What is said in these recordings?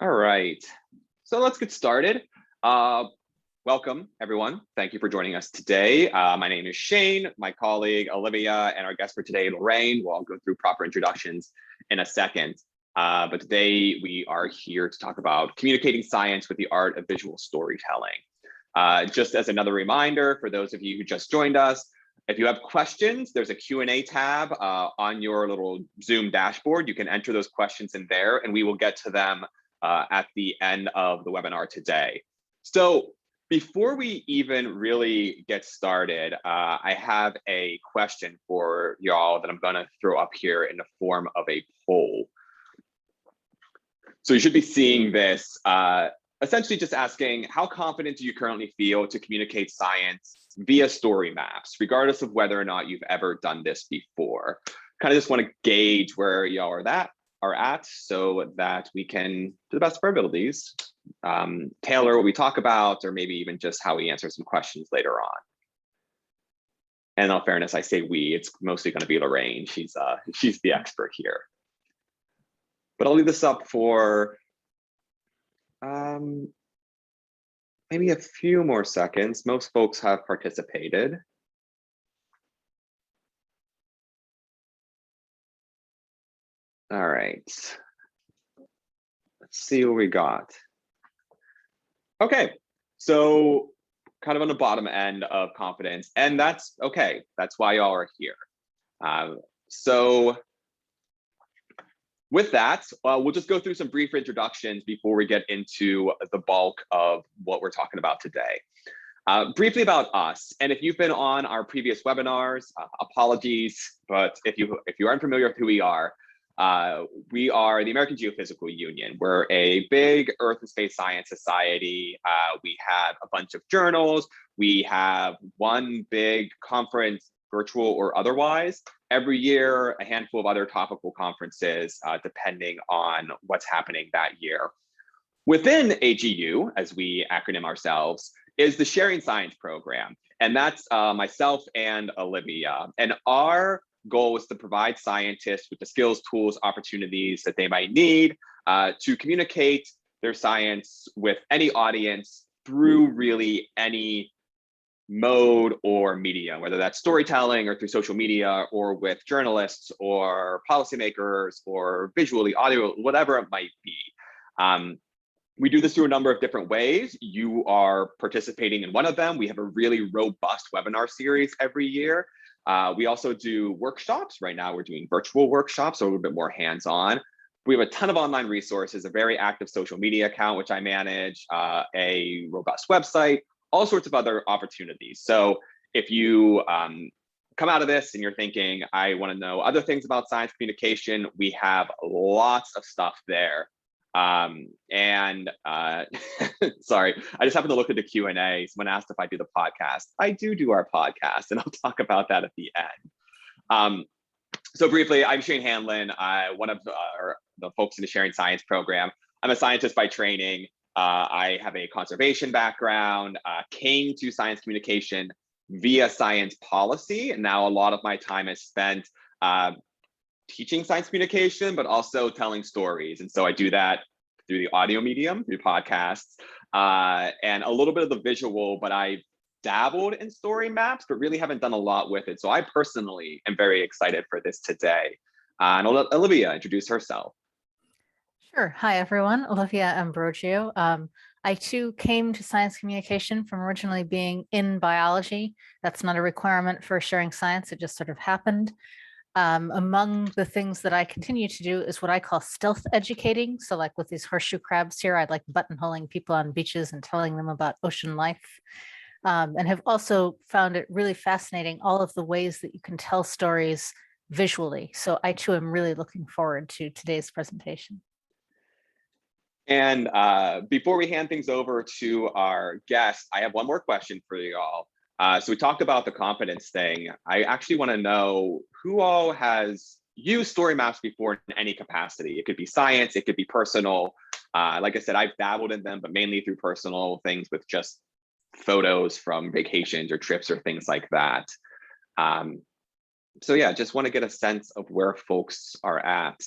All right, so let's get started. Welcome, everyone. Thank you for joining us today. My name is Shane, my colleague Olivia, and our guest for today, Lorraine. We'll all go through proper introductions in a second. But today we are here to talk about communicating science with the art of visual storytelling. Just as another reminder for those of you who just joined us, if you have questions, there's a Q&A tab on your little Zoom dashboard. You can enter those questions in there and we will get to them at the end of the webinar today. So before we even really get started, I have a question for y'all that I'm gonna throw up here in the form of a poll. So you should be seeing this, essentially just asking, how confident do you currently feel to communicate science via story maps, regardless of whether or not you've ever done this before? Kind of just want to gauge where y'all are at so that we can, to the best of our abilities, tailor what we talk about, or maybe even just how we answer some questions later on. And in all fairness, I say we, it's mostly going to be Lorraine. She's the expert here. But I'll leave this up for maybe a few more seconds. Most folks have participated. All right, let's see what we got. Okay, so kind of on the bottom end of confidence, and that's okay. That's why y'all are here. So with that, we'll just go through some brief introductions before we get into the bulk of what we're talking about today. Briefly about us, and if you've been on our previous webinars, apologies, but if you aren't familiar with who we are the American Geophysical Union. We're a big Earth and Space Science society. We have a bunch of journals. We have one big conference, virtual or otherwise. Every year, a handful of other topical conferences, depending on what's happening that year. Within AGU, as we acronym ourselves, is the Sharing Science program. And that's myself and Olivia. And our goal is to provide scientists with the skills, tools, opportunities that they might need to communicate their science with any audience through really any mode or medium, whether that's storytelling or through social media or with journalists or policymakers or visually, audio, whatever it might be. We do this through a number of different ways. You are participating in one of them. We have a really robust webinar series every year. We also do workshops. Right now, we're doing virtual workshops, so a little bit more hands-on. We have a ton of online resources, a very active social media account, which I manage, a robust website, all sorts of other opportunities. So if you come out of this and you're thinking, I want to know other things about science communication, we have lots of stuff there. Sorry, I just happened to look at the Q&A. Someone asked if I do the podcast. I do our podcast, and I'll talk about that at the end. So briefly, I'm Shane Hanlon, one of the folks in the Sharing Science program. I'm a scientist by training. I have a conservation background, came to science communication via science policy, and now a lot of my time is spent teaching science communication, but also telling stories. And so I do that through the audio medium, through podcasts, and a little bit of the visual, but I've dabbled in story maps, but really haven't done a lot with it. So I personally am very excited for this today. And I'll let Olivia introduce herself. Sure. Hi, everyone. Olivia Ambrogio. I too came to science communication from originally being in biology. That's not a requirement for sharing science. It just sort of happened. Among the things that I continue to do is what I call stealth educating. So like with these horseshoe crabs here, I'd like buttonholing people on beaches and telling them about ocean life. And have also found it really fascinating, all of the ways that you can tell stories visually. So I too am really looking forward to today's presentation. And before we hand things over to our guest, I have one more question for you all. So we talked about the confidence thing. I actually want to know who all has used story maps before in any capacity. It could be science, it could be personal. Like I said, I've dabbled in them, but mainly through personal things with just photos from vacations or trips or things like that. So yeah, just want to get a sense of where folks are at.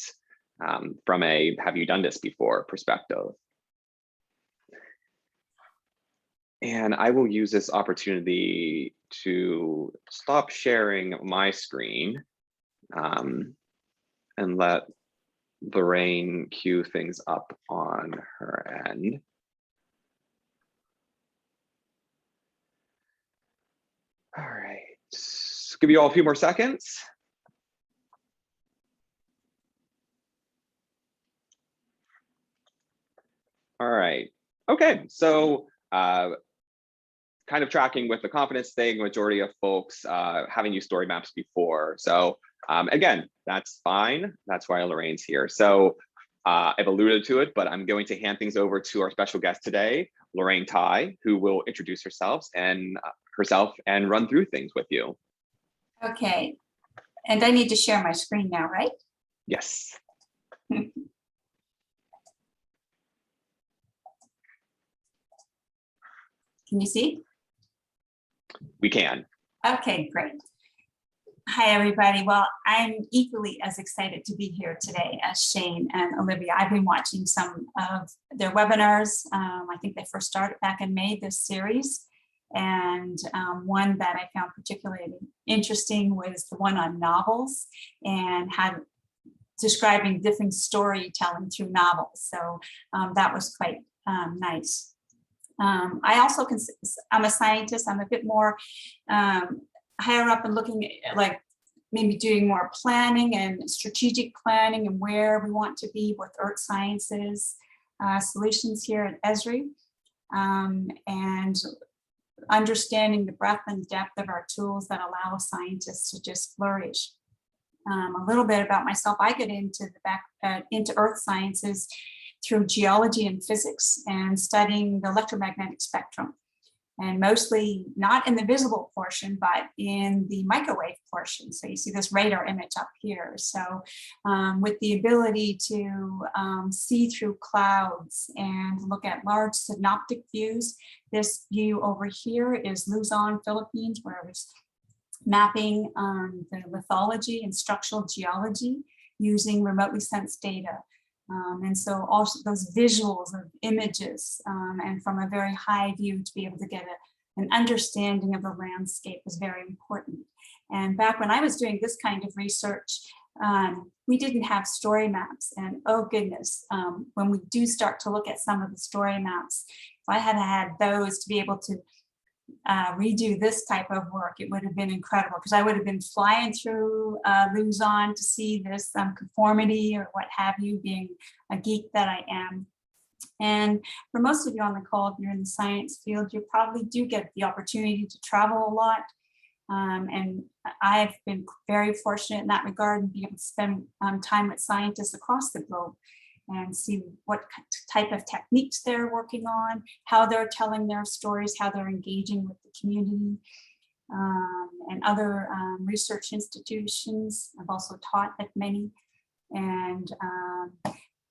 from a have you done this before perspective. And I will use this opportunity to stop sharing my screen and let Lorraine cue things up on her end. All right, give you all a few more seconds. All right, okay, so kind of tracking with the confidence thing, majority of folks having used story maps before. So again, that's fine. That's why Lorraine's here. So I've alluded to it, but I'm going to hand things over to our special guest today, Lorraine Tai, who will introduce herself and run through things with you. Okay, and I need to share my screen now, right? Yes. Can you see? We can. Okay, great. Hi, everybody. Well, I'm equally as excited to be here today as Shane and Olivia. I've been watching some of their webinars. I think they first started back in May, this series. And one that I found particularly interesting was the one on novels and how describing different storytelling through novels. So that was quite nice. I also I'm a scientist. I'm a bit more higher up and looking at like maybe doing more planning and strategic planning and where we want to be with earth sciences solutions here at Esri, and understanding the breadth and depth of our tools that allow scientists to just flourish. A little bit about myself. I get into into earth sciences through geology and physics and studying the electromagnetic spectrum, and mostly not in the visible portion, but in the microwave portion. So you see this radar image up here. So with the ability to see through clouds and look at large synoptic views, this view over here is Luzon, Philippines, where I was mapping the lithology and structural geology using remotely sensed data. And so also those visuals of images and from a very high view to be able to get an understanding of the landscape is very important. And back when I was doing this kind of research, we didn't have story maps. And oh goodness, when we do start to look at some of the story maps, if I had had those to be able to redo this type of work, it would have been incredible, because I would have been flying through Luzon to see this conformity or what have you, being a geek that I am. And for most of you on the call, if you're in the science field, you probably do get the opportunity to travel a lot. And I've been very fortunate in that regard and be able to spend time with scientists across the globe and see what type of techniques they're working on, how they're telling their stories, how they're engaging with the community, and other research institutions. I've also taught at many. And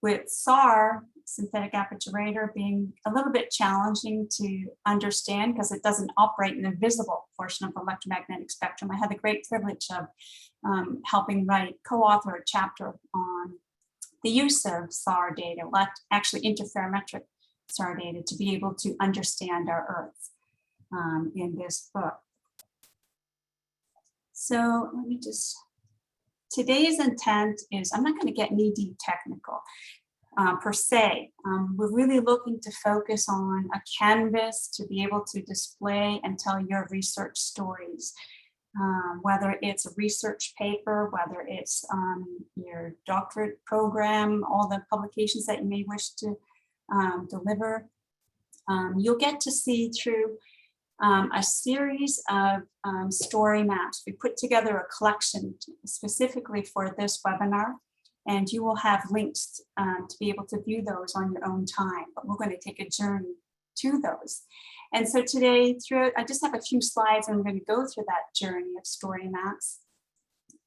with SAR, synthetic aperture radar, being a little bit challenging to understand because it doesn't operate in the visible portion of the electromagnetic spectrum. I had the great privilege of helping co-author a chapter on the use of SAR data, actually interferometric SAR data, to be able to understand our Earth in this book. So let me today's intent is, I'm not going to get knee-deep technical per se. We're really looking to focus on a canvas to be able to display and tell your research stories. Whether it's a research paper, whether it's your doctorate program, all the publications that you may wish to deliver, you'll get to see through a series of story maps. We put together a collection specifically for this webinar, and you will have links to be able to view those on your own time, but we're going to take a journey to those. And so today, I just have a few slides, and we're going to go through that journey of story maps.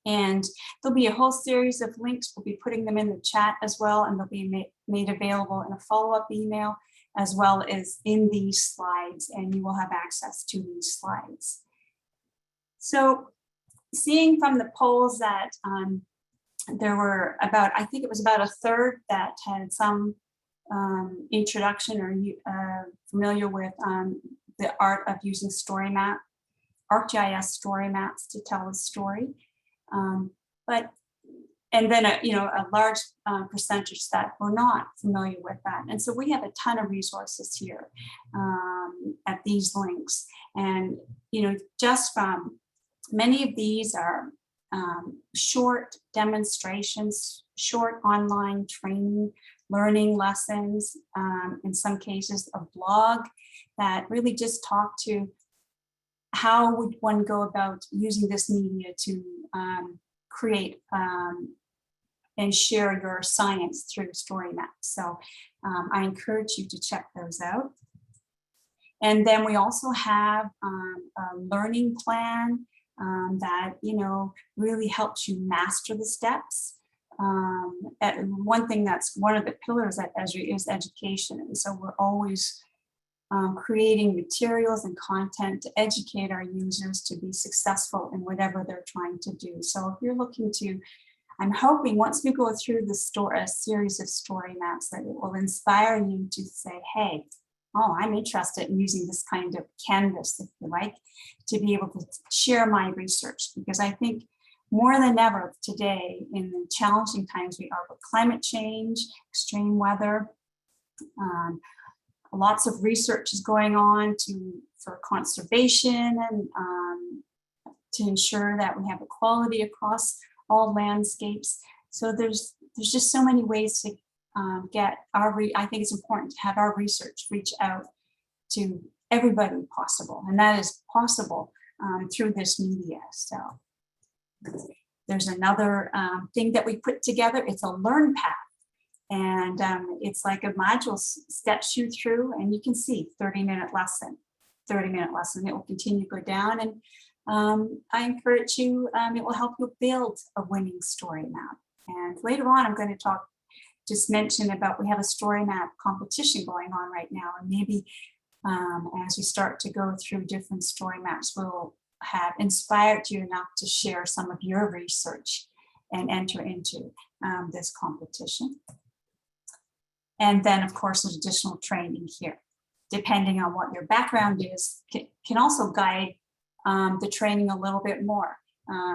And there'll be a whole series of links. We'll be putting them in the chat as well, and they'll be made available in a follow-up email, as well as in these slides, and you will have access to these slides. So seeing from the polls that there were about, I think it was about a third that had some introduction or familiar with the art of using ArcGIS StoryMaps to tell a story. And then a large percentage that were not familiar with that. And so we have a ton of resources here at these links. And just from many of these are short demonstrations, short online training, learning lessons, in some cases a blog that really just talk to how would one go about using this media to create and share your science through StoryMaps. So I encourage you to check those out. And then we also have a learning plan that really helps you master the steps. One thing that's one of the pillars at Esri is education. And so we're always creating materials and content to educate our users to be successful in whatever they're trying to do. So if you're looking to, I'm hoping once we go through a series of story maps that it will inspire you to say, hey, oh, I'm interested in using this kind of canvas, if you like, to be able to share my research. Because I think more than ever today, in the challenging times we are with climate change, extreme weather, lots of research is going on for conservation and to ensure that we have equality across all landscapes. So there's just so many ways to get I think it's important to have our research reach out to everybody possible, and that is possible through this media. So there's another thing that we put together. It's a learn path. And it's like a module steps you through, and you can see 30-minute lesson. It will continue to go down, and I encourage you, it will help you build a winning story map. And later on, I'm going to just mention about, we have a story map competition going on right now. And maybe as we start to go through different story maps, we'll have inspired you enough to share some of your research and enter into this competition. And then, of course, there's additional training here, depending on what your background is, can also guide the training a little bit more.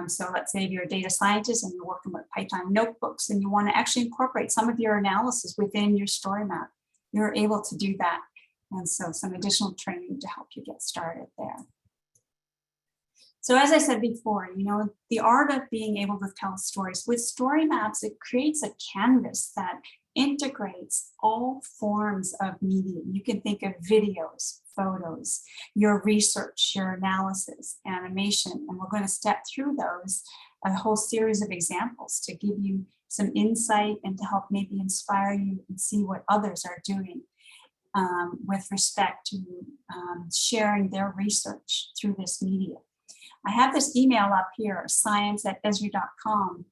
So let's say if you're a data scientist and you're working with Python notebooks and you want to actually incorporate some of your analysis within your story map, you're able to do that. And so some additional training to help you get started there. So as I said before, the art of being able to tell stories with story maps, it creates a canvas that integrates all forms of media. You can think of videos, photos, your research, your analysis, animation, and we're going to step through those, a whole series of examples to give you some insight and to help maybe inspire you and see what others are doing with respect to sharing their research through this media. I have this email up here, science@esri.com.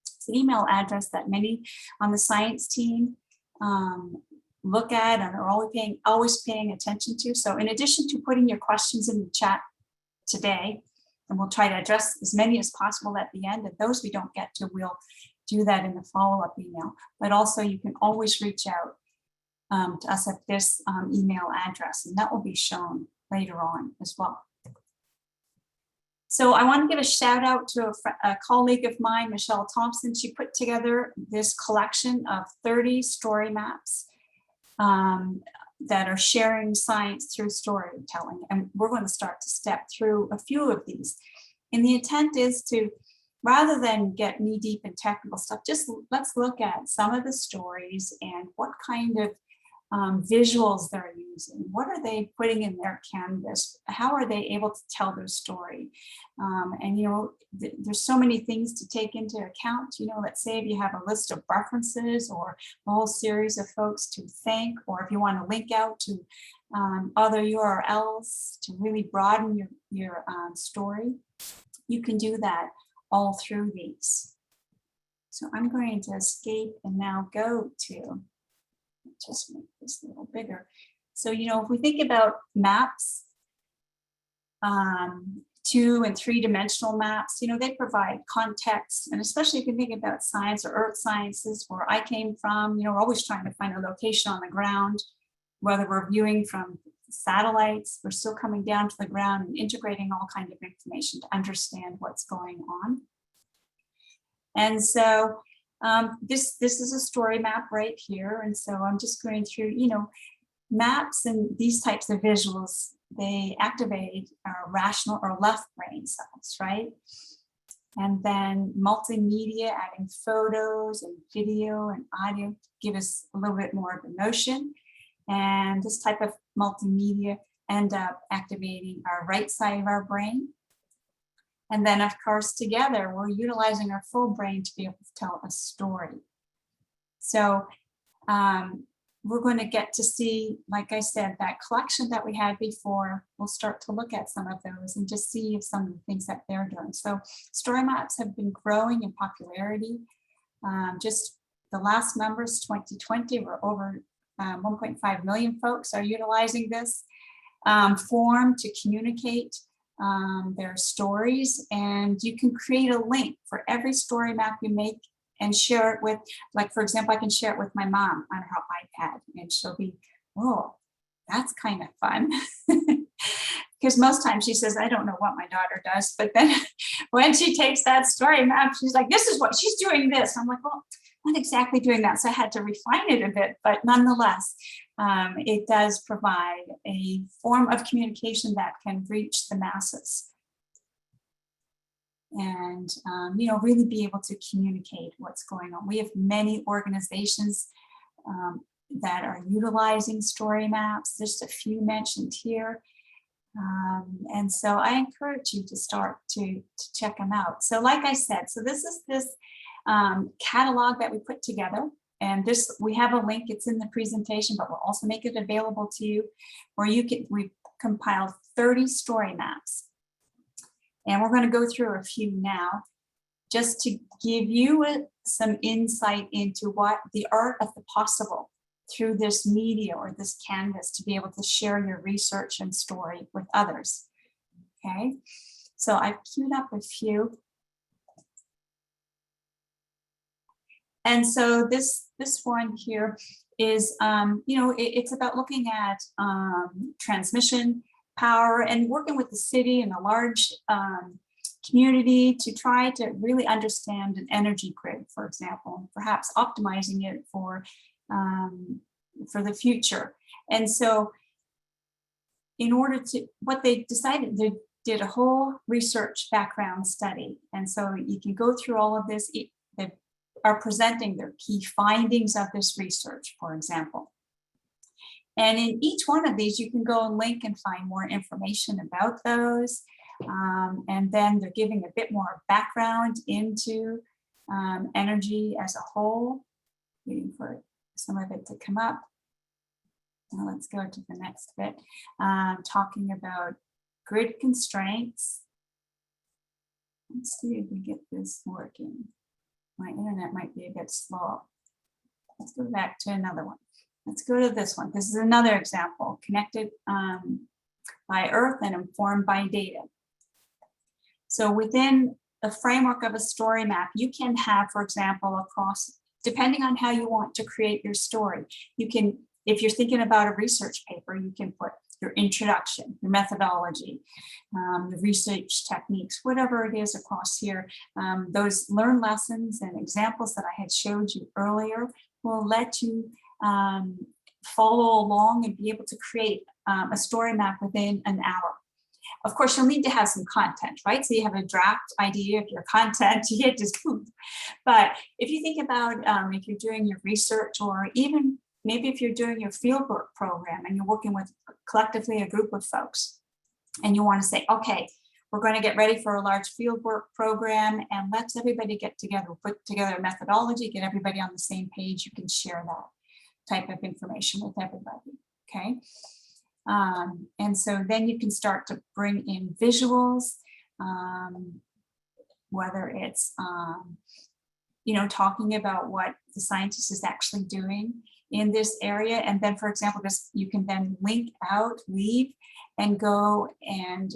It's an email address that many on the science team look at and are always paying attention to. So in addition to putting your questions in the chat today, and we'll try to address as many as possible at the end, and those we don't get to, we'll do that in the follow-up email. But also you can always reach out to us at this email address, and that will be shown later on as well. So I want to give a shout out to a colleague of mine, Michelle Thompson. She put together this collection of 30 story maps that are sharing science through storytelling. And we're going to start to step through a few of these. And the intent is to, rather than get knee deep in technical stuff, just let's look at some of the stories and what kind of visuals they're using. What are they putting in their canvas? How are they able to tell their story? And there's so many things to take into account. Let's say if you have a list of references or a whole series of folks to thank, or if you want to link out to other URLs to really broaden your story, you can do that all through these. So I'm going to escape and now go to, just make this a little bigger. So, if we think about maps, 2- and 3-dimensional maps. You know, they provide context, and especially if you think about science or earth sciences, where I came from, you know, we're always trying to find a location on the ground, whether we're viewing from satellites, we're still coming down to the ground and integrating all kinds of information to understand what's going on. And so this is a story map right here. And so I'm just going through, you know, maps and these types of visuals, they activate our rational or left brain cells, right? And then multimedia, adding photos and video and audio, give us a little bit more of emotion. And this type of multimedia end up activating our right side of our brain. And then, of course, together, we're utilizing our full brain to be able to tell a story. So we're going to get to see, like I said, that collection that we had before. We'll start to look at some of those and just see if some of the things that they're doing. So story maps have been growing in popularity. Just the last numbers, 2020, were over 1.5 million folks are utilizing this form to communicate their stories. And you can create a link for every story map you make and share it with, like, for example, I can share it with my mom on her iPad, and she'll be, oh, that's kind of fun. Because most times she says, I don't know what my daughter does. But then when she takes that story map, she's like, this is what she's doing this. I'm like, well, not exactly doing that. So I had to refine it a bit, but nonetheless, it does provide a form of communication that can reach the masses. And, you know, really be able to communicate what's going on. We have many organizations that are utilizing story maps. There's a few mentioned here. And so I encourage you to start to check them out. So like I said, so this is this catalog that we put together. And this, we have a link, it's in the presentation, but we'll also make it available to you where you can, we compiled 30 story maps. And we're going to go through a few now, just to give you some insight into what the art of the possible through this media or this canvas, to be able to share your research and story with others. Okay, so I've queued up a few. And so this one here is, you know, it's about looking at transmission power and working with the city and a large community to try to really understand an energy grid, for example, and perhaps optimizing it for the future. And so in order to, what they decided, they did a whole research background study. And so you can go through all of this. They are presenting their key findings of this research, for example. And in each one of these, you can go and link and find more information about those. And then they're giving a bit more background into energy as a whole. Waiting for some of it to come up. Now let's go to the next bit. Talking about grid constraints. Let's see if we get this working. My internet might be a bit slow. Let's go back to another one. Let's go to this one. This is another example, connected by Earth and informed by data. So within the framework of a story map, you can have, for example, across, depending on how you want to create your story, you can, if you're thinking about a research paper, you can put your introduction, your methodology, the research techniques, whatever it is across here. Those learn lessons and examples that I had showed you earlier will let you follow along and be able to create a story map within an hour. Of course, you'll need to have some content, right? So you have a draft idea of your content, you get just poof. But if you think about if you're doing your research, or even maybe if you're doing your fieldwork program and you're working with collectively a group of folks, and you want to say, okay, we're going to get ready for a large fieldwork program, and let's everybody get together, put together a methodology, get everybody on the same page. You can share that type of information with everybody, okay? And so then you can start to bring in visuals, whether it's, you know, talking about what the scientist is actually doing in this area. And then, for example, this, you can then link out, leave, and go and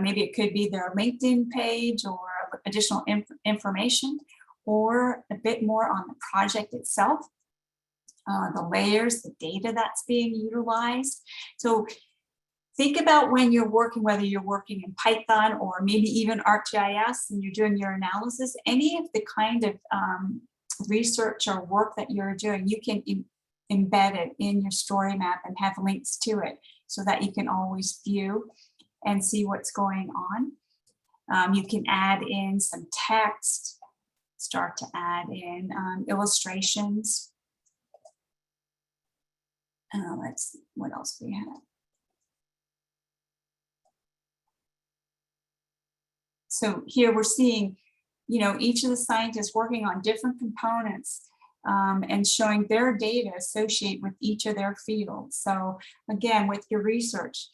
maybe it could be their LinkedIn page or additional information, or a bit more on the project itself, the layers, the data that's being utilized. So think about when you're working, whether you're working in Python or maybe even ArcGIS and you're doing your analysis, any of the kind of research or work that you're doing, you can embed it in your story map and have links to it so that you can always view and see what's going on. You can add in some text, start to add in illustrations. Let's see, what else we have? So here we're seeing, each of the scientists working on different components and showing their data associated with each of their fields. So again, with your research,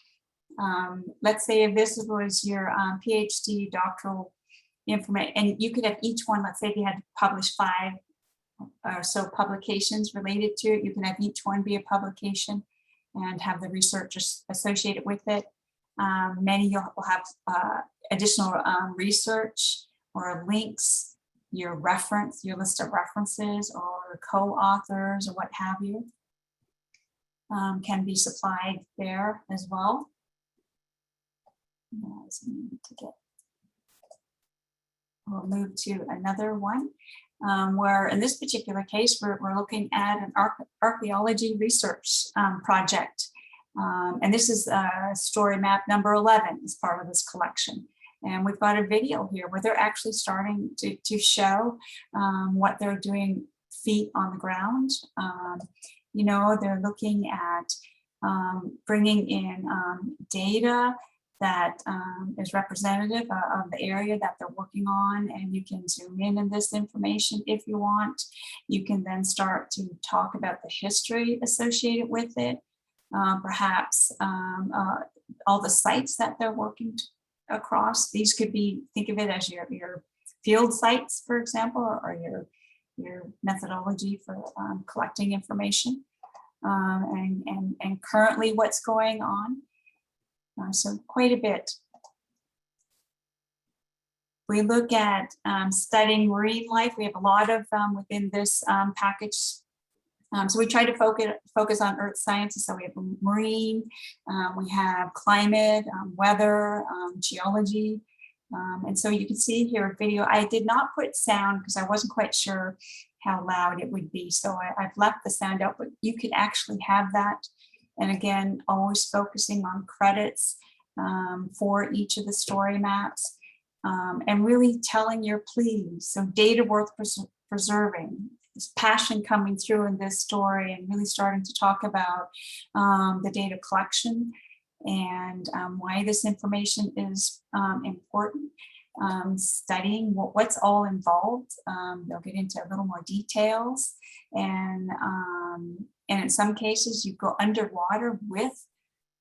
let's say if this was your PhD doctoral information, and you could have each one, let's say if you had to publish 5 or so publications related to it, you can have each one be a publication and have the research associated with it. Many will have additional research or links, your reference, your list of references or co-authors or what have you can be supplied there as well. We'll move to another one where in this particular case, we're looking at an archaeology research project. And this is story map number 11 as part of this collection. And we've got a video here where they're actually starting to show what they're doing feet on the ground. They're looking at bringing in data that is representative of the area that they're working on, and you can zoom in this information if you want. You can then start to talk about the history associated with it, perhaps all the sites that they're working across. These could be, think of it as your field sites, for example, or your methodology for collecting information, and currently what's going on. So quite a bit. We look at studying marine life. We have a lot of within this package. So we try to focus on earth sciences. So we have marine, we have climate, weather, geology. And so you can see here a video. I did not put sound because I wasn't quite sure how loud it would be. So I've left the sound out, but you can actually have that. And again, always focusing on credits for each of the story maps and really telling your pleas. So data worth preserving, this passion coming through in this story and really starting to talk about the data collection and why this information is important. Studying what's all involved. They'll get into a little more details, and in some cases you go underwater with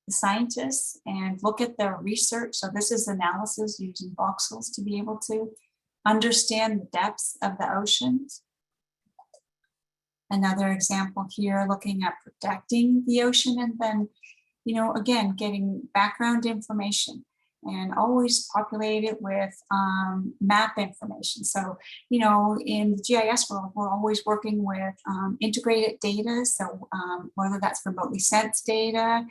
the scientists and look at their research. So this is analysis using voxels to be able to understand the depths of the oceans. Another example here, looking at protecting the ocean, and then, again, getting background information and always populate it with map information. So, in the GIS world, we're always working with integrated data. So whether that's remotely sensed data,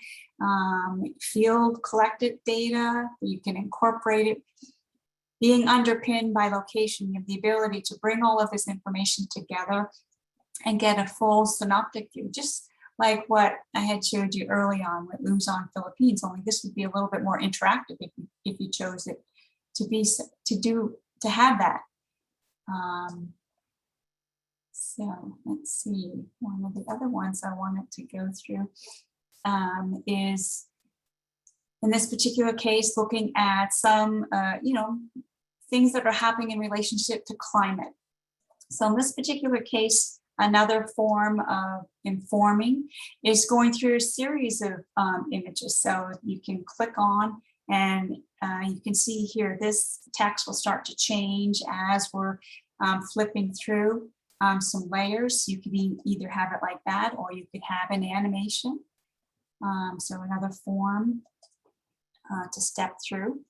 field collected data, you can incorporate it. Being underpinned by location, you have the ability to bring all of this information together and get a full synoptic view, just like what I had showed you early on with Luzon, Philippines. Only this would be a little bit more interactive if you chose it to have that. So let's see. One of the other ones I wanted to go through is, in this particular case, looking at some things that are happening in relationship to climate. So in this particular case, another form of informing is going through a series of images. So you can click on and you can see here, this text will start to change as we're flipping through some layers. You could either have it like that, or you could have an animation. So another form to step through.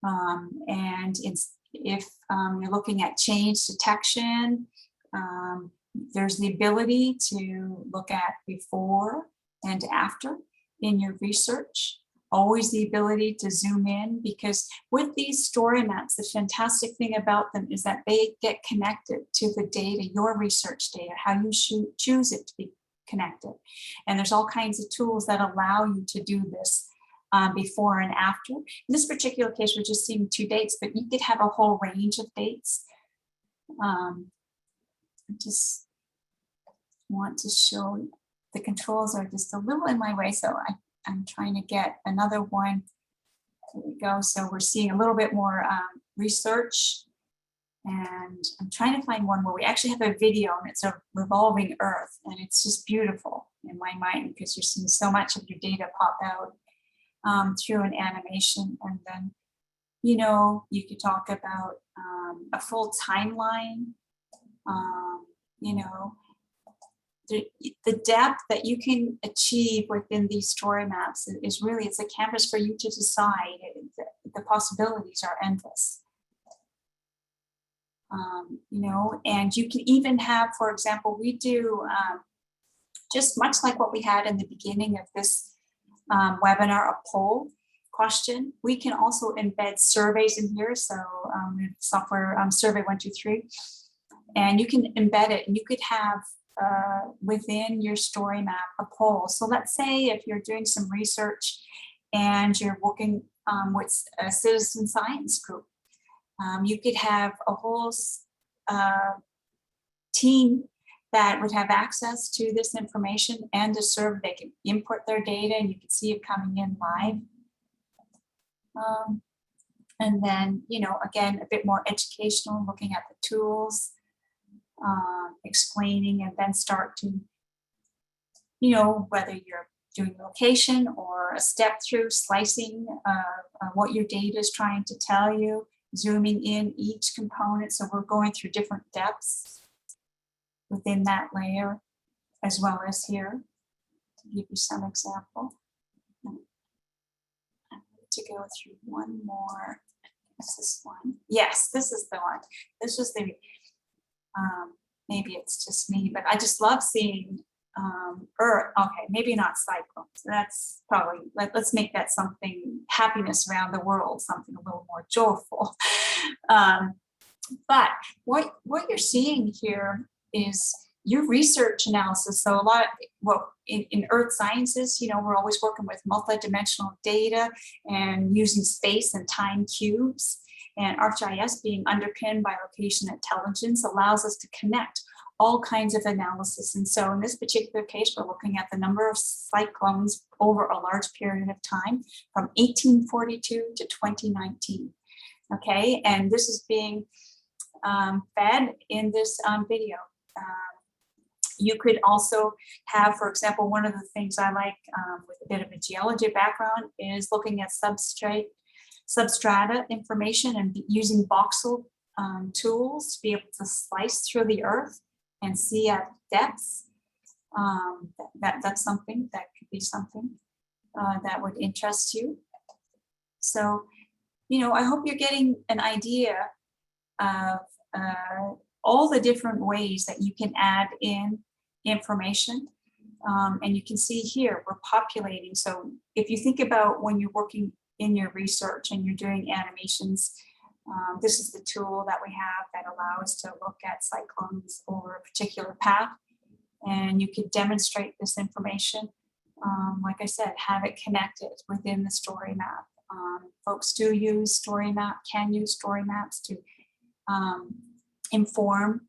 And if you're looking at change detection, there's the ability to look at before and after in your research. Always the ability to zoom in, because with these story maps, the fantastic thing about them is that they get connected to the data, your research data, how you choose it to be connected. And there's all kinds of tools that allow you to do this before and after. In this particular case, we're just seeing 2 dates, but you could have a whole range of dates. I just want to show you. The controls are just a little in my way, so I'm trying to get another one. There we go. So we're seeing a little bit more research, and I'm trying to find one where we actually have a video, and it's a revolving Earth, and it's just beautiful in my mind because you're seeing so much of your data pop out through an animation. And then, you know, you could talk about a full timeline, you know, the depth that you can achieve within these story maps is really, it's a canvas for you to decide. The possibilities are endless. You know, and you can even have, for example, we do just much like what we had in the beginning of this webinar, a poll question. We can also embed surveys in here. So software survey 1, 2, 3, and you can embed it, and you could have within your story map a poll. So let's say if you're doing some research and you're working with a citizen science group, you could have a whole team that would have access to this information and a server. They can input their data and you can see it coming in live. And then, you know, again, a bit more educational, looking at the tools, explaining, and then start to, you know, whether you're doing location or a step through slicing what your data is trying to tell you, zooming in each component. So we're going through different depths within that layer, as well as here, to give you some example. I'm going to go through one more. Is this one? Yes, this is the one. This was the, maybe it's just me, but I just love seeing Earth. Okay, maybe not cyclones. That's probably, let's make that something, happiness around the world, something a little more joyful. But what you're seeing here is your research analysis. So a lot of, well, in earth sciences, you know, we're always working with multidimensional data and using space and time cubes. And ArcGIS, being underpinned by location intelligence, allows us to connect all kinds of analysis. And so in this particular case, we're looking at the number of cyclones over a large period of time from 1842 to 2019. Okay, and this is being fed in this video. You could also have, for example, one of the things I like with a bit of a geology background is looking at substrata information and using voxel tools to be able to slice through the earth and see at depths. That's something that could be something that would interest you. So, you know, I hope you're getting an idea of all the different ways that you can add in information. And you can see here, we're populating. So if you think about when you're working in your research and you're doing animations, this is the tool that we have that allows to look at cyclones over a particular path. And you could demonstrate this information. Like I said, have it connected within the story map. Folks do use story map, can use story maps to inform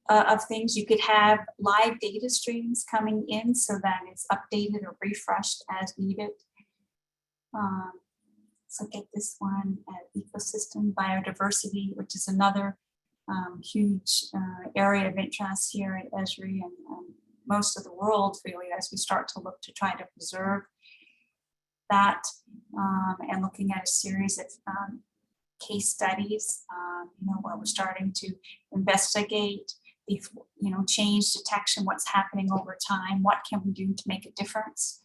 of things. You could have live data streams coming in so that it's updated or refreshed as needed. So get this one at ecosystem biodiversity, which is another huge area of interest here at Esri and most of the world, really, as we start to look to try to preserve that, and looking at a series of case studies, you know, where we're starting to investigate, you know, change detection, what's happening over time, what can we do to make a difference.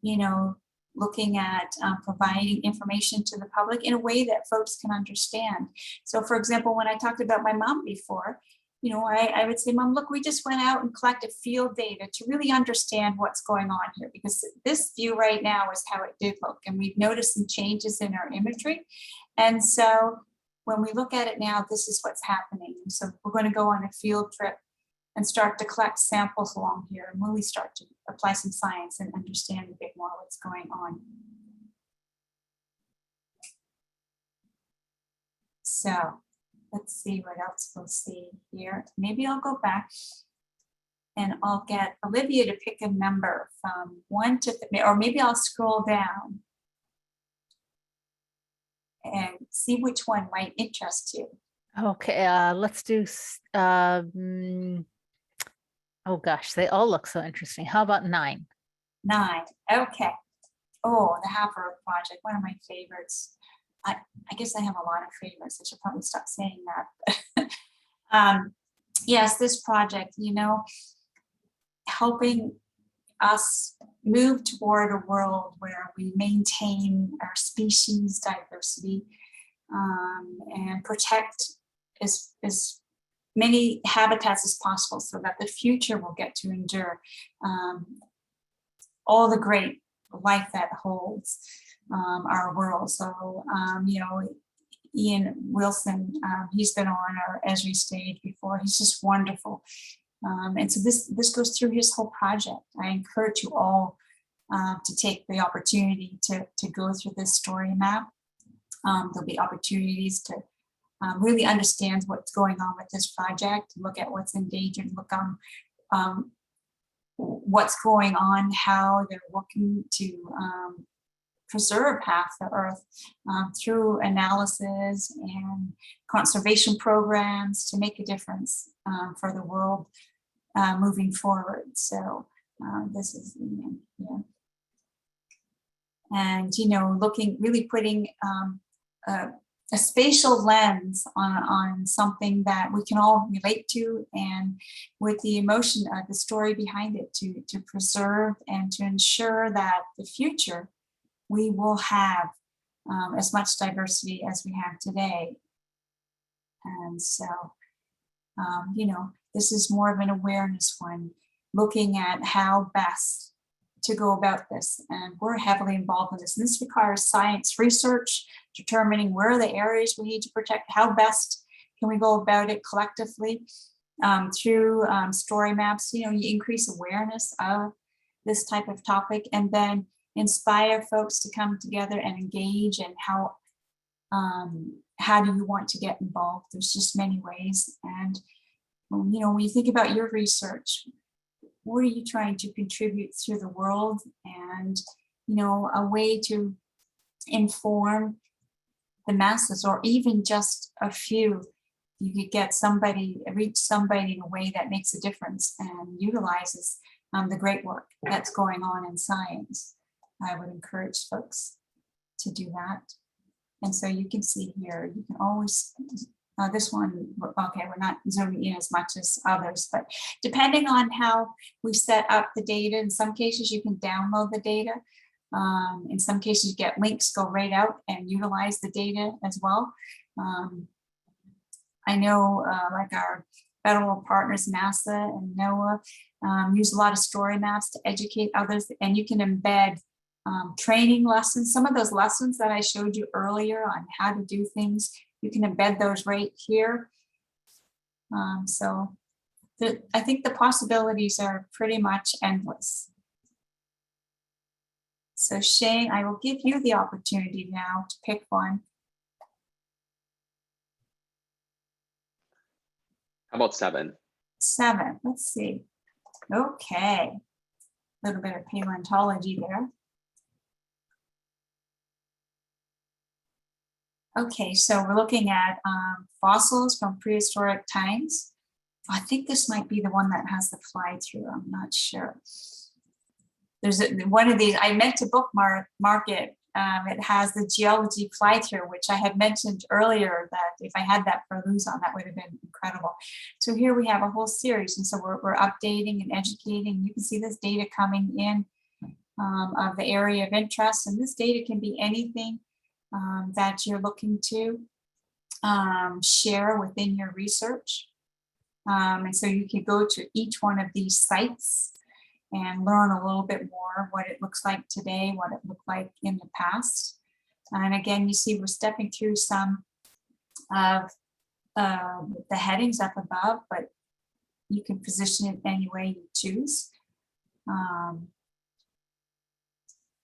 You know, looking at providing information to the public in a way that folks can understand. So for example, when I talked about my mom before, you know, I would say, Mom, look, we just went out and collected field data to really understand what's going on here, because this view right now is how it did look. And we've noticed some changes in our imagery. And so when we look at it now, this is what's happening. And so we're going to go on a field trip and start to collect samples along here and really start to apply some science and understand a bit more what's going on. So let's see what else we'll see here. Maybe I'll go back and I'll get Olivia to pick a number from 1 to, or maybe I'll scroll down and see which one might interest you. Okay, let's do, oh gosh, they all look so interesting. How about 9? 9, okay. Oh, the Half Earth Project, one of my favorites. I guess I have a lot of favorites. I should probably stop saying that. Yes, this project, you know, helping us move toward a world where we maintain our species diversity and protect as many habitats as possible so that the future will get to endure all the great life that holds our world. So, you know, Ian Wilson, he's been on our Esri stage before. He's just wonderful. And so this goes through his whole project. I encourage you all to take the opportunity to go through this story map. There'll be opportunities to really understand what's going on with this project, look at what's endangered, look on what's going on, how they're working to preserve half the Earth through analysis and conservation programs to make a difference for the world moving forward. So this is, yeah. And, you know, really putting a spatial lens on something that we can all relate to, and with the emotion of the story behind it to preserve and to ensure that the future we will have as much diversity as we have today. And so, you know, this is more of an awareness one, looking at how best to go about this. And we're heavily involved in this. And this requires science research, determining where are the areas we need to protect, how best can we go about it collectively through story maps. You know, you increase awareness of this type of topic, and then inspire folks to come together and engage. And how do you want to get involved? There's just many ways. And, you know, when you think about your research, what are you trying to contribute through the world? And, you know, a way to inform the masses, or even just a few, you could get somebody, reach somebody in a way that makes a difference and utilizes the great work that's going on in science. I would encourage folks to do that. And so you can see here, you can always, this one, okay, we're not zooming in as much as others, but depending on how we set up the data, in some cases you can download the data. In some cases you get links, go right out and utilize the data as well. I know like our federal partners, NASA and NOAA, use a lot of story maps to educate others, and you can embed training lessons. Some of those lessons that I showed you earlier on how to do things, you can embed those right here. So I think the possibilities are pretty much endless. So Shane, I will give you the opportunity now to pick one. How about 7? 7, let's see. Okay, a little bit of paleontology there. Okay, so we're looking at fossils from prehistoric times. I think this might be the one that has the fly through. I'm not sure. There's one of these, I meant to bookmark it. It has the geology fly through, which I had mentioned earlier that if I had that for Luzon, that would have been incredible. So here we have a whole series. And so we're updating and educating. You can see this data coming in of the area of interest. And this data can be anything that you're looking to share within your research. And so you can go to each one of these sites and learn a little bit more what it looks like today, what it looked like in the past. And again, you see we're stepping through some of the headings up above, but you can position it any way you choose.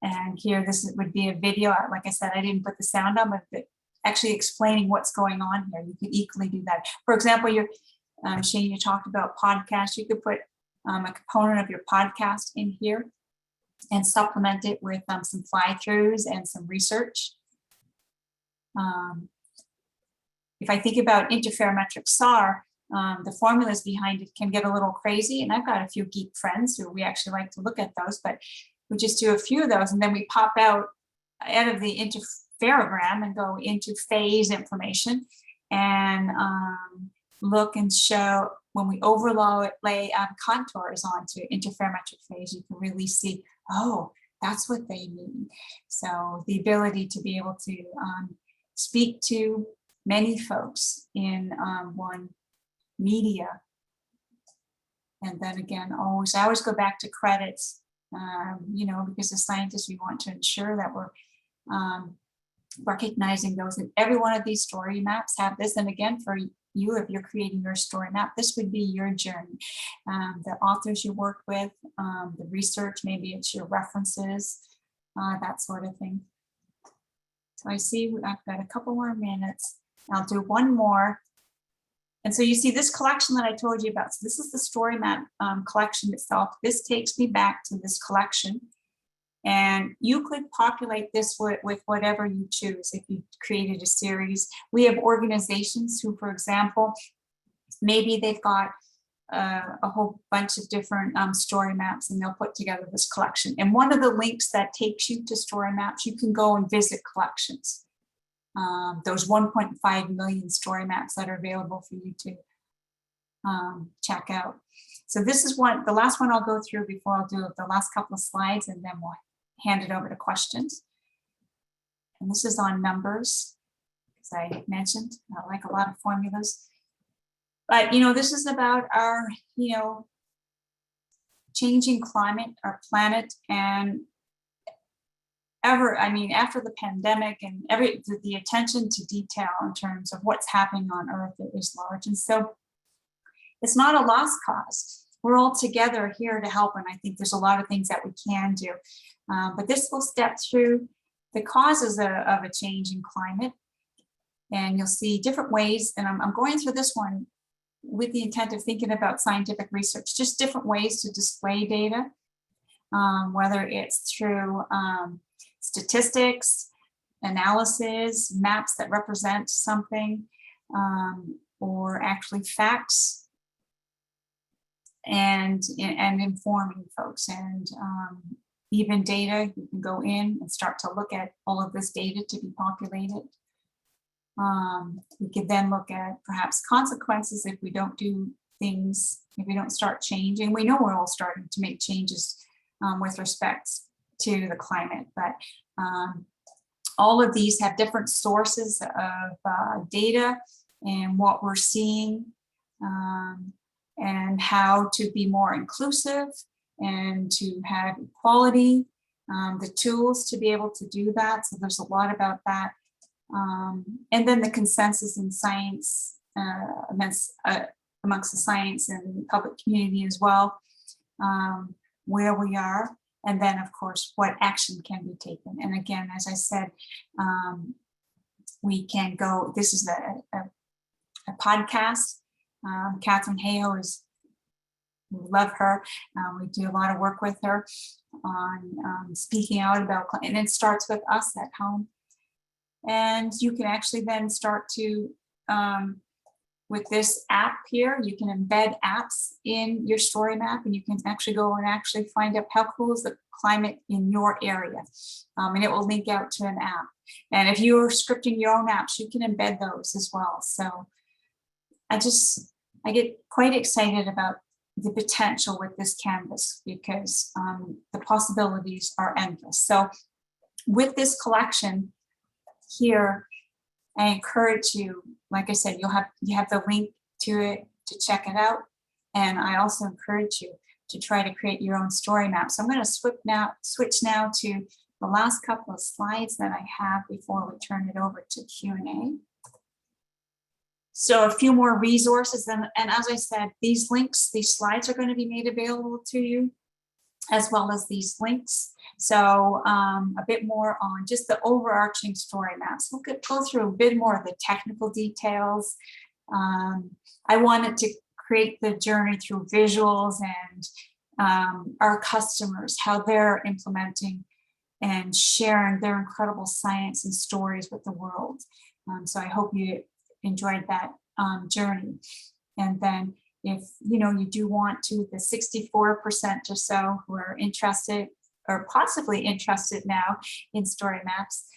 And here, would be a video. Like I said, I didn't put the sound on, but actually explaining what's going on here. You could equally do that. For example, Shane, you talked about podcasts. You could put a component of your podcast in here and supplement it with some fly-throughs and some research. If I think about interferometric SAR, the formulas behind it can get a little crazy. And I've got a few geek friends who we actually like to look at those, but we just do a few of those and then we pop out of the interferogram and go into phase information and look and show when we overlay contours onto interferometric phase, you can really see, oh, that's what they mean. So the ability to be able to speak to many folks in one media. And then again, I always go back to credits, because as scientists, we want to ensure that we're recognizing those. And every one of these story maps have this. And again, for you, if you're creating your story map, this would be your journey. The authors you work with, the research, maybe it's your references, that sort of thing. So I see I've got a couple more minutes. I'll do one more. And so you see this collection that I told you about. So this is the story map collection itself. This takes me back to this collection. And you could populate this with whatever you choose if you created a series. We have organizations who, for example, maybe they've got a whole bunch of different story maps and they'll put together this collection. And one of the links that takes you to story maps, you can go and visit collections. Those 1.5 million story maps that are available for you to check out. So this is the last one I'll go through before I'll do the last couple of slides and then we'll hand it over to questions. And this is on numbers, as I mentioned, I like a lot of formulas. But, this is about our, changing climate, our planet, and after the pandemic and the attention to detail in terms of what's happening on Earth is large. And so it's not a lost cause. We're all together here to help. And I think there's a lot of things that we can do. But this will step through the causes of a change in climate. And you'll see different ways. And I'm going through this one with the intent of thinking about scientific research, just different ways to display data, whether it's through statistics, analysis, maps that represent something, or actually facts, and informing folks. And even data, you can go in and start to look at all of this data to be populated. We could then look at perhaps consequences if we don't do things, if we don't start changing. We know we're all starting to make changes with respect to the climate, but all of these have different sources of data and what we're seeing, and how to be more inclusive and to have equality, the tools to be able to do that. So there's a lot about that. And then the consensus in science amongst the science and public community as well, where we are, and then of course what action can be taken. And again, as I said, we can go, this is a podcast. Catherine Hayhoe we love her. We do a lot of work with her on speaking out about, and it starts with us at home. And you can actually then start to, with this app here, you can embed apps in your story map, and you can actually go and actually find out how cool is the climate in your area. And it will link out to an app. And if you're scripting your own apps, you can embed those as well. So I get quite excited about the potential with this canvas, because the possibilities are endless. So with this collection here, I encourage you, like I said, you have the link to it to check it out. And I also encourage you to try to create your own story map. So I'm going to switch now to the last couple of slides that I have before we turn it over to Q&A. So a few more resources, and as I said, these links, these slides are going to be made available to you, as well as these links. So a bit more on just the overarching story maps. We'll go through a bit more of the technical details. I wanted to create the journey through visuals and our customers, how they're implementing and sharing their incredible science and stories with the world. So I hope you enjoyed that journey. And then if you do want to, the 64% or so who are interested or possibly interested now in story maps,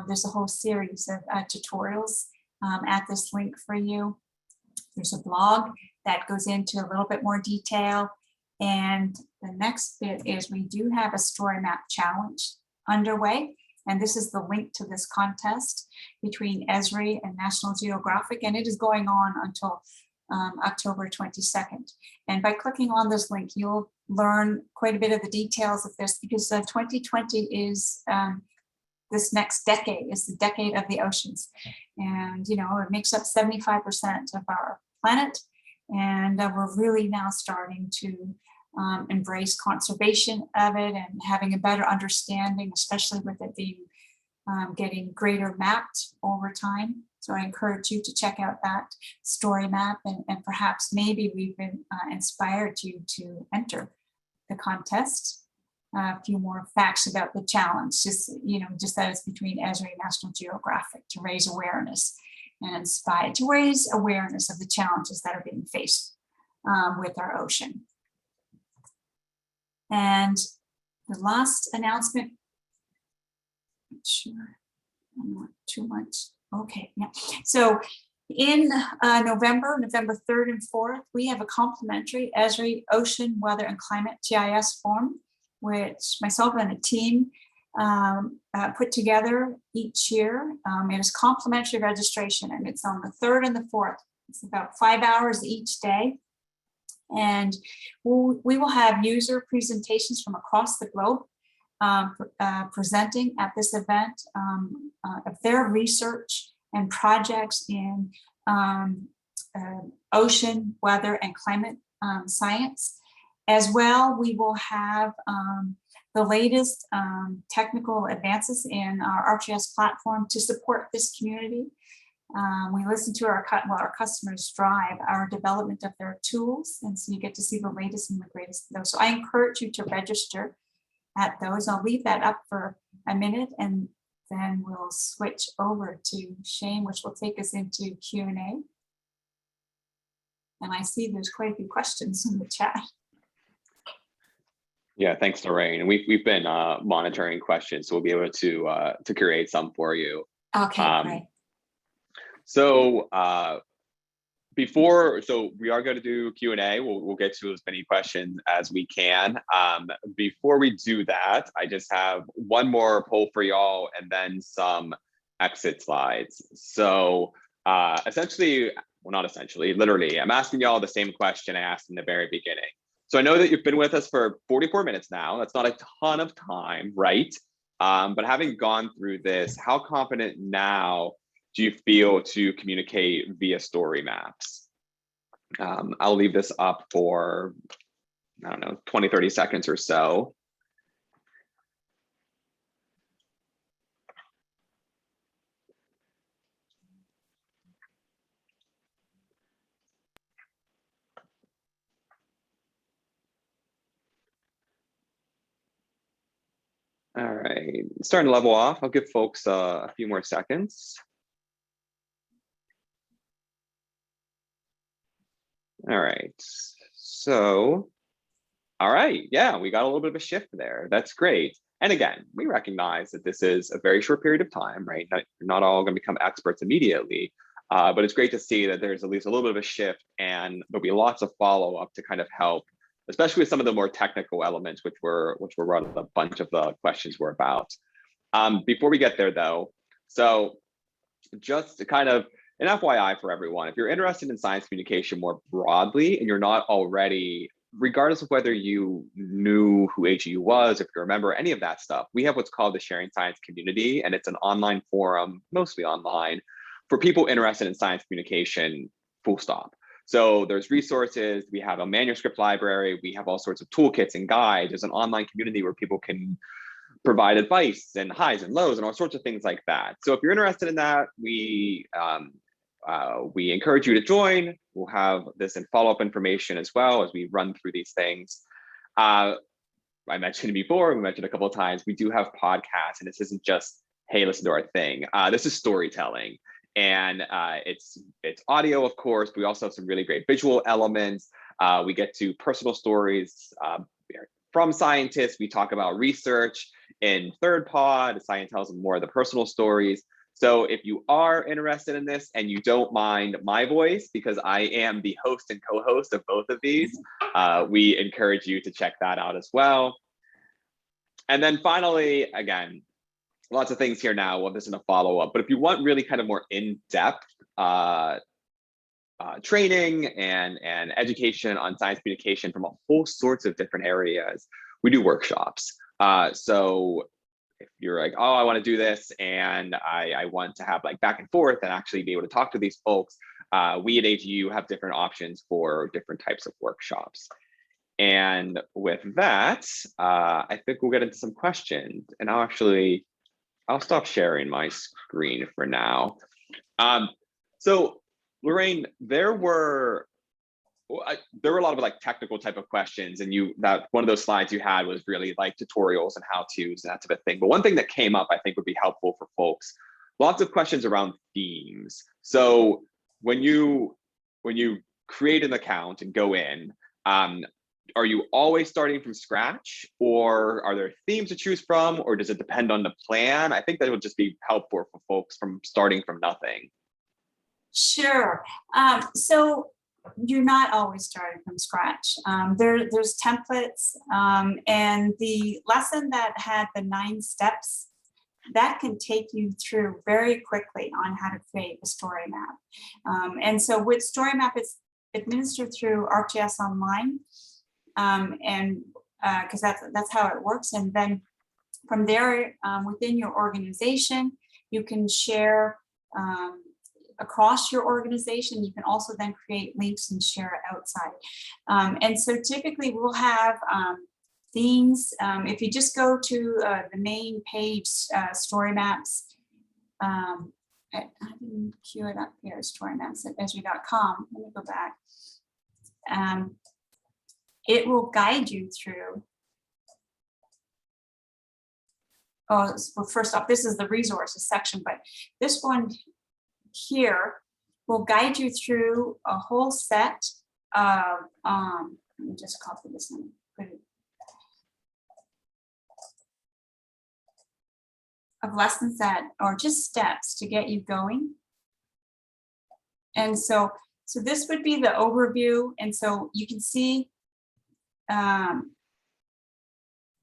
there's a whole series of tutorials at this link for you. There's a blog that goes into a little bit more detail. And the next bit is we do have a story map challenge underway. And this is the link to this contest between Esri and National Geographic. And it is going on until October 22nd. And by clicking on this link, you'll learn quite a bit of the details of this, because 2020 is this next decade is the decade of the oceans. And, it makes up 75% of our planet. And we're really now starting to embrace conservation of it and having a better understanding, especially with it being getting greater mapped over time. So I encourage you to check out that story map, and perhaps maybe we've been inspired you to enter the contest. A few more facts about the challenge, just that it's between Esri and National Geographic, to raise awareness and inspire, to raise awareness of the challenges that are being faced with our ocean. And the last announcement, not sure, not too much. Okay, yeah. So in November 3rd and 4th, we have a complimentary Esri Ocean, Weather and Climate GIS form, which myself and a team put together each year. It is complimentary registration, and it's on the 3rd and the 4th. It's about 5 hours each day. And we will have user presentations from across the globe presenting at this event of their research and projects in ocean, weather, and climate science. As well, we will have the latest technical advances in our ArcGIS platform to support this community. We listen to our customers drive our development of their tools, and so you get to see the latest and the greatest of those. So I encourage you to register at those. I'll leave that up for a minute, and then we'll switch over to Shane, which will take us into Q&A. And I see there's quite a few questions in the chat. Yeah, thanks, Lorraine. And we've been monitoring questions, so we'll be able to create some for you. Okay, great. So we are going to do Q&A. We'll get to as many questions as we can. Before we do that, I just have one more poll for y'all and then some exit slides. So essentially, well, not essentially, literally, I'm asking y'all the same question I asked in the very beginning. So I know that you've been with us for 44 minutes now. That's not a ton of time, right? But having gone through this, how confident now do you feel to communicate via story maps? I'll leave this up for, I don't know, 20, 30 seconds or so. All right, starting to level off. I'll give folks a few more seconds. All right, so, all right, yeah, we got a little bit of a shift there. That's great. And again, we recognize that this is a very short period of time, right? You're not all going to become experts immediately. But it's great to see that there's at least a little bit of a shift, and there'll be lots of follow-up to kind of help, especially with some of the more technical elements, which were what a bunch of the questions were about. Before we get there though, so just to kind of an FYI for everyone, if you're interested in science communication more broadly and you're not already, regardless of whether you knew who AGU was, if you remember any of that stuff, we have what's called the Sharing Science Community, and it's an online forum, mostly online, for people interested in science communication, full stop. So there's resources, we have a manuscript library, we have all sorts of toolkits and guides. There's an online community where people can provide advice and highs and lows and all sorts of things like that. So if you're interested in that, we encourage you to join. We'll have this in follow-up information as well as we run through these things. I mentioned before, we mentioned a couple of times, we do have podcasts, and this isn't just, hey, listen to our thing. This is storytelling. And it's audio, of course, but we also have some really great visual elements. We get to personal stories from scientists. We talk about research in third pod. Science tells them more of the personal stories. So if you are interested in this and you don't mind my voice, because I am the host and co-host of both of these, we encourage you to check that out as well. And then finally, again, lots of things here now. Well, this is a follow-up, but if you want really kind of more in-depth training and education on science communication from a whole sorts of different areas, we do workshops. So if you're like, oh, I want to do this and I want to have like back and forth and actually be able to talk to these folks, we at AGU have different options for different types of workshops. And with that, I think we'll get into some questions, and I'll stop sharing my screen for now. So Lorraine, there were a lot of like technical type of questions, and that one of those slides you had was really like tutorials and how-tos and that type of thing. But one thing that came up I think would be helpful for folks, lots of questions around themes. So when you create an account and go in, are you always starting from scratch, or are there themes to choose from, or does it depend on the plan? I think that would just be helpful for folks from starting from nothing. Sure. So you're not always starting from scratch. There's templates, and the lesson that had the 9 steps, that can take you through very quickly on how to create a story map. And so with story map, it's administered through ArcGIS Online. And because that's how it works. And then from there, within your organization, you can share across your organization. You can also then create links and share it outside. And so typically we'll have themes. If you just go to the main page, story maps, I didn't queue it up here, storymaps at esri.com. Let me go back. It will guide you through. Oh, well, first off, this is the resources section, but this one here will guide you through a whole set of, let me just copy this one, of lessons that are just steps to get you going. And so this would be the overview. And so you can see, let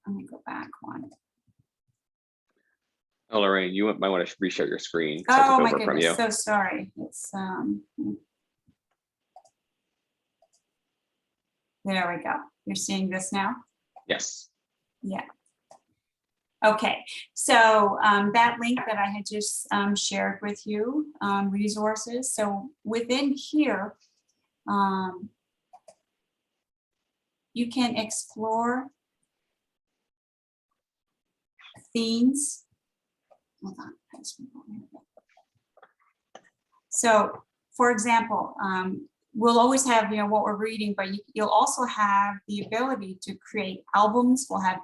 me go back one. Oh, Lorraine, you might want to reshare your screen. Oh my goodness, so sorry. It's there we go. You're seeing this now? Yes. Yeah. Okay, so that link that I had just shared with you, resources. So within here, you can explore themes. Hold on. So, for example, we'll always have what we're reading, but you'll also have the ability to create albums. We'll have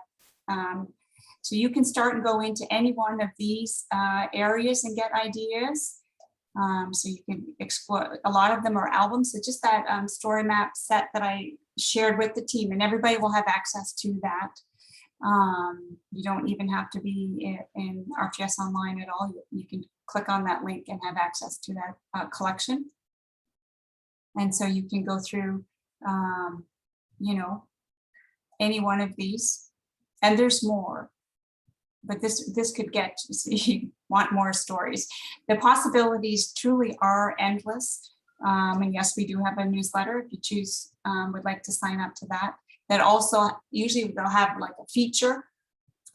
so you can start and go into any one of these areas and get ideas. So you can explore. A lot of them are albums. So just that story map set that I shared with the team, and everybody will have access to that. You don't even have to be in ArcGIS Online at all. You can click on that link and have access to that collection. And so you can go through, you know, any one of these, and there's more, but this could get, you want more stories. The possibilities truly are endless. And yes, we do have a newsletter if you choose, would like to sign up to that. That also, usually they'll have like a feature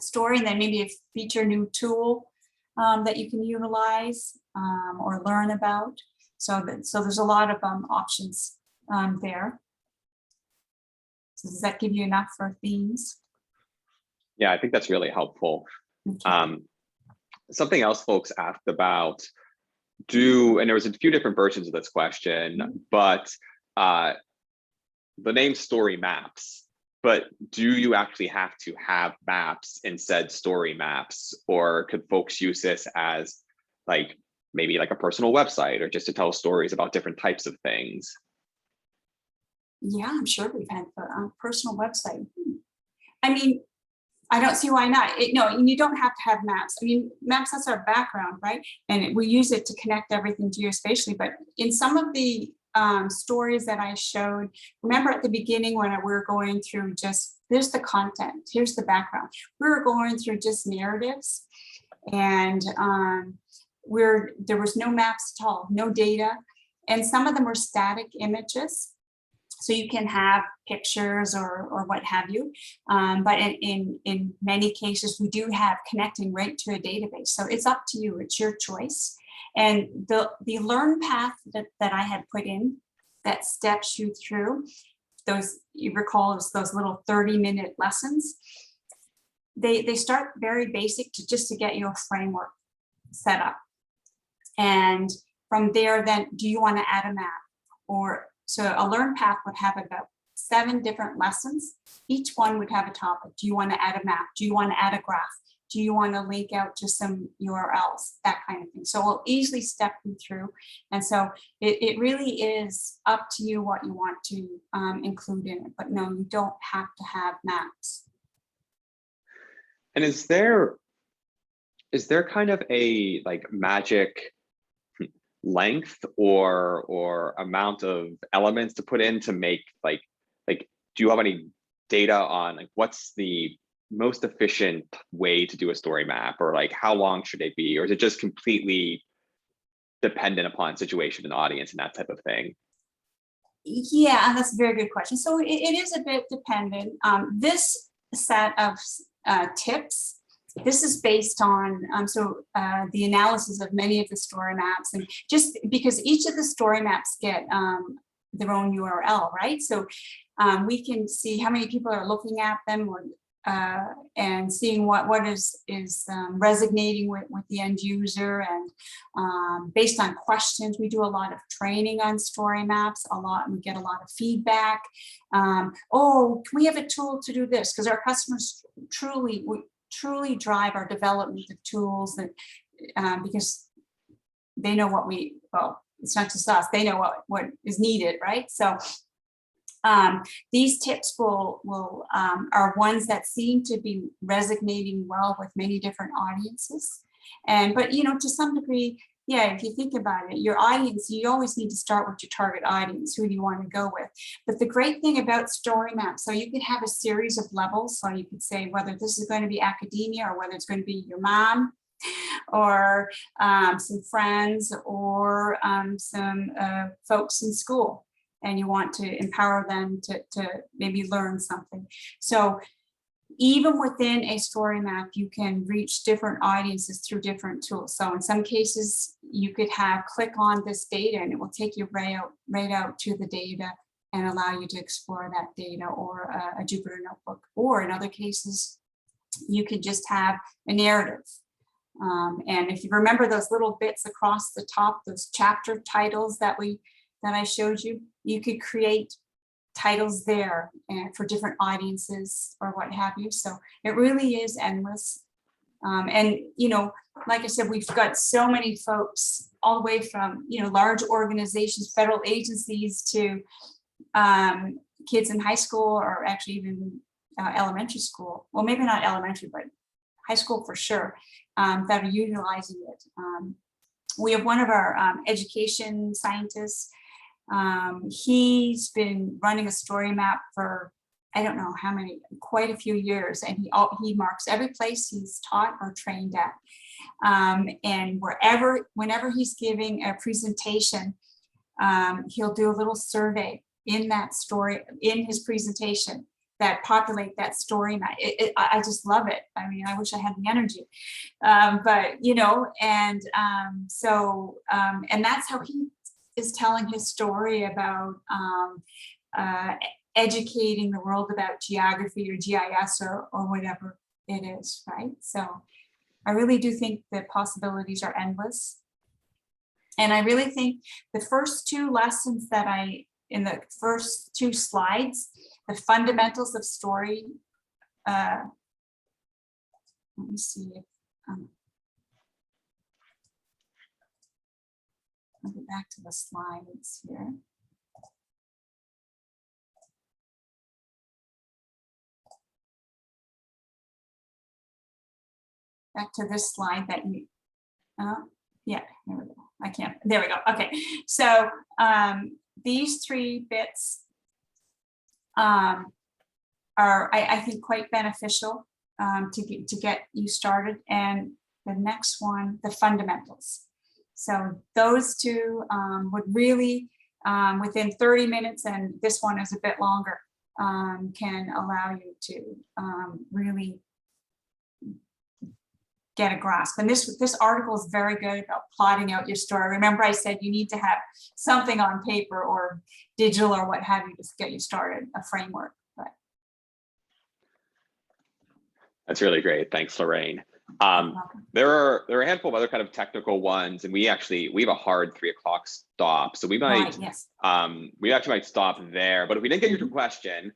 story and then maybe a feature new tool that you can utilize or learn about. So there's a lot of options there. So does that give you enough for themes? Yeah, I think that's really helpful. Okay. Something else folks asked about, and there was a few different versions of this question, but the name story maps, but do you actually have to have maps in said story maps, or could folks use this as like maybe like a personal website or just to tell stories about different types of things? Yeah, I'm sure we've had a personal website. I mean, I don't see why not. No, you don't have to have maps. I mean, maps, that's our background, right? And we use it to connect everything geospatially. But in some of the stories that I showed, remember at the beginning when we were going through just, there's the content, here's the background. We were going through just narratives, and there was no maps at all, no data. And some of them were static images. So you can have pictures or what have you. But in many cases, we do have connecting right to a database. So it's up to you, it's your choice. And the learn path that I had put in that steps you through, those, you recall, those little 30-minute lessons, they start very basic just to get you a framework set up. And from there, then, do you want to add a map? Or so a learn path would have about 7 different lessons. Each one would have a topic. Do you want to add a map? Do you want to add a graph? Do you want to link out to some URLs? That kind of thing. So we'll easily step you through. And so it really is up to you what you want to include in it. But no, you don't have to have maps. And is there kind of a like magic length or amount of elements to put in to make like do you have any data on like what's the most efficient way to do a story map, or like how long should it be, or is it just completely dependent upon situation and audience and that type of thing? Yeah, that's a very good question. So it is a bit dependent. This set of tips, this is based on the analysis of many of the story maps, and just because each of the story maps get their own URL, right? So we can see how many people are looking at them, or and seeing what is resonating with the end user, and based on questions. We do a lot of training on story maps, we get a lot of feedback. Oh, can we have a tool to do this? Because our customers truly drive our development of tools, that because they know well, it's not just us, they know what is needed, right? So these tips are ones that seem to be resonating well with many different audiences. But to some degree, yeah, if you think about it, your audience, you always need to start with your target audience. Who do you want to go with? But the great thing about story maps, so you could have a series of levels. So you could say whether this is going to be academia, or whether it's going to be your mom, or some friends, or some folks in school, and you want to empower them to maybe learn something. So even within a story map, you can reach different audiences through different tools. So in some cases, you could click on this data and it will take you right out to the data and allow you to explore that data, or a Jupyter notebook. Or in other cases, you could just have a narrative. And if you remember those little bits across the top, those chapter titles that I showed you, you could create titles there for different audiences or what have you. So it really is endless. And like I said, we've got so many folks all the way from large organizations, federal agencies, to kids in high school, or actually even elementary school. Well, maybe not elementary, but high school for sure, that are utilizing it. we have one of our education scientists. He's been running a story map for, I don't know how many, quite a few years, and he marks every place he's taught or trained at. And whenever he's giving a presentation, he'll do a little survey in that story, in his presentation, that populate that story map. I just love it. I mean, I wish I had the energy, but you know, and and that's how he is telling his story about educating the world about geography or GIS or whatever it is, right? So I really do think the possibilities are endless. And I really think the first two lessons that in the first two slides, the fundamentals of story, let me see if, I'll go back to the slides here. Back to this slide that you, yeah, there we go. I can't, there we go. Okay, so these three bits are, I think, quite beneficial to get you started. And the next one, the fundamentals. So those two would really, within 30 minutes, and this one is a bit longer, can allow you to really get a grasp. And this article is very good about plotting out your story. Remember, I said you need to have something on paper or digital or what have you to get you started, a framework. But that's really great. Thanks, Lorraine. There are a handful of other kind of technical ones, and we have a hard 3 o'clock stop, so we might right, yes. We actually might stop there. But if we didn't get your question,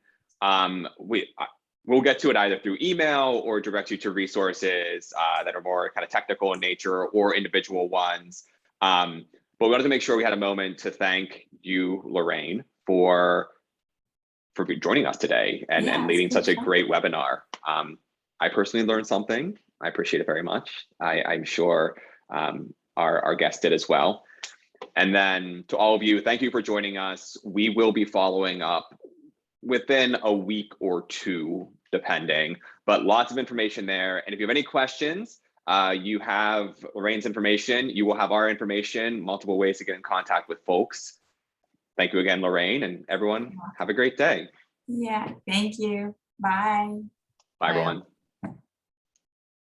we'll get to it either through email or direct you to resources that are more kind of technical in nature or individual ones. But we wanted to make sure we had a moment to thank you, Lorraine, for joining us today and leading such a great webinar. I personally learned something. I appreciate it very much. I'm sure our guests did as well. And then to all of you, thank you for joining us. We will be following up within a week or two, depending, but lots of information there. And if you have any questions, you have Lorraine's information, you will have our information, multiple ways to get in contact with folks. Thank you again, Lorraine, and everyone have a great day. Yeah, thank you. Bye. Bye, everyone.